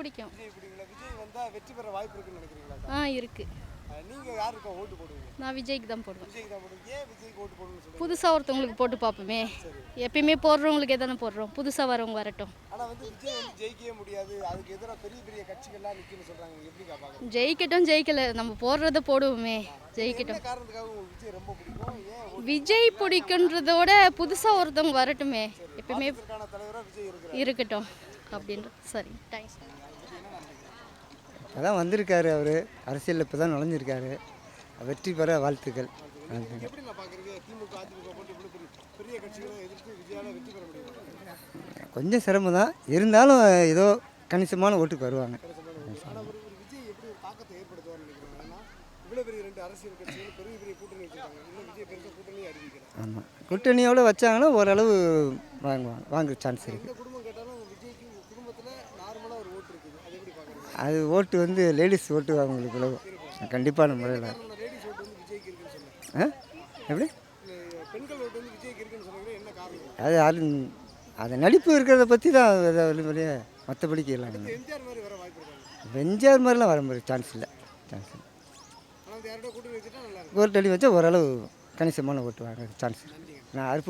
பிடிக்கும். விஜய் பிடிக்குங்களா? விஜய் வந்தால் வெற்றி பெற வாய்ப்பு இருக்குன்னு நினைக்கிறீங்களா? இருக்குது. நீங்கள் யாருக்கு ஓட்டு போடுவீங்க? நான் விஜய்க்கு தான் போடுவேன். விஜய்க்கு தான் போடுவீங்க. ஏன் விஜய்க்கு ஓட்டு போடணும்னு சொல்லுங்கள். புதுசாக ஒருத்தவங்களுக்கு போட்டு பார்ப்போமே. எப்பயுமே போடுறவங்களுக்கே தானே போடுறோம். புதுசாக வரவங்க வரட்டும். ஆனால் விஜய் ஜெயிக்கவே முடியாது, அதுக்கு எதிராக பெரிய பெரிய கட்சிகள்லாம் நிற்குன்னு சொல்கிறாங்க. எப்படி பார்க்குறீங்க? ஜெயிக்கட்டும் ஜெயிக்கல, நம்ம போடுறத போடுவோமே. ஜெயிக்கட்டும். என்ன காரணத்துக்காக உங்களுக்கு விஜய் ரொம்ப பிடிக்கும்? ஏன் விஜய் பிடிக்குன்றதோட புதுசாக ஒருத்தவங்க வரட்டுமே. எப்பயுமே தலைவராக விஜய் இருக்கட்டும் அப்படின்ற. சரி, தேங்க்ஸ். அதான் வந்திருக்காரு அவர் அரசியலில் இப்போ தான் நுழைஞ்சிருக்காரு. வெற்றி பெற வாழ்த்துக்கள். எப்படி நான் பார்க்குறீங்க? திமுக அதிமுக போட்டு இவ்வளோ பெரிய கட்சிகளை எதிர்த்து விஜயால வெற்றி பெற முடியும். கொஞ்சம் சிரமம் தான், இருந்தாலும் ஏதோ கணிசமான ஓட்டுக்கு வருவாங்க. ஆனால் ஒரு விஜய் எப்படி ஒரு தாக்கத்தை ஏற்படுத்துவார்னு நினைக்கிறேன். ஏன்னா இவ்வளோ பெரிய 2 அரசியல் கட்சிகள் பெரிய பெரிய கூட்டணி வச்சுருக்காங்க. இன்னும் விஜய் பெருசாக கூட்டணியை அறிவிக்கிறார். ஆமாம், கூட்டணியோடு வச்சாங்கன்னா ஓரளவு வாங்க சான்ஸ் இருக்குது. எந்த குடும்பம் கேட்டாலும் விஜய்க்கு குடும்பத்தில் நார்மலாக ஒரு ஓட்டு இருக்குது. அது எப்படி பார்க்குறீங்க? அது ஓட்டு லேடிஸ் ஓட்டு அவங்களுக்கு உழவு கண்டிப்பான முறையில். லேடிஸ் ஓட்டு விஜய்க்கு இருக்குன்னு சொன்னேன். எப்படி பெண்கள் ஓட்டு விஜய்க்கு இருக்குன்னு சொன்னீங்கன்னா என்ன காரணம்? அது அது நடிப்பு இருக்கிறத பற்றி தான் வெளியே, மற்றபடிக்கு எல்லாம் எம்ஜிஆர் மாதிரி வர வாய்ப்பு இருக்காங்க. எம்ஜிஆர் மாதிரிலாம் வர முடியும் சான்ஸ் இல்லை. ஆனால் யாரோட கூட்டணி வச்சுட்டா நல்லா இருக்கும். கூட்டணி வச்சா ஓரளவு கணிசமான ஓட்டு வாங்க சான்ஸ். நான்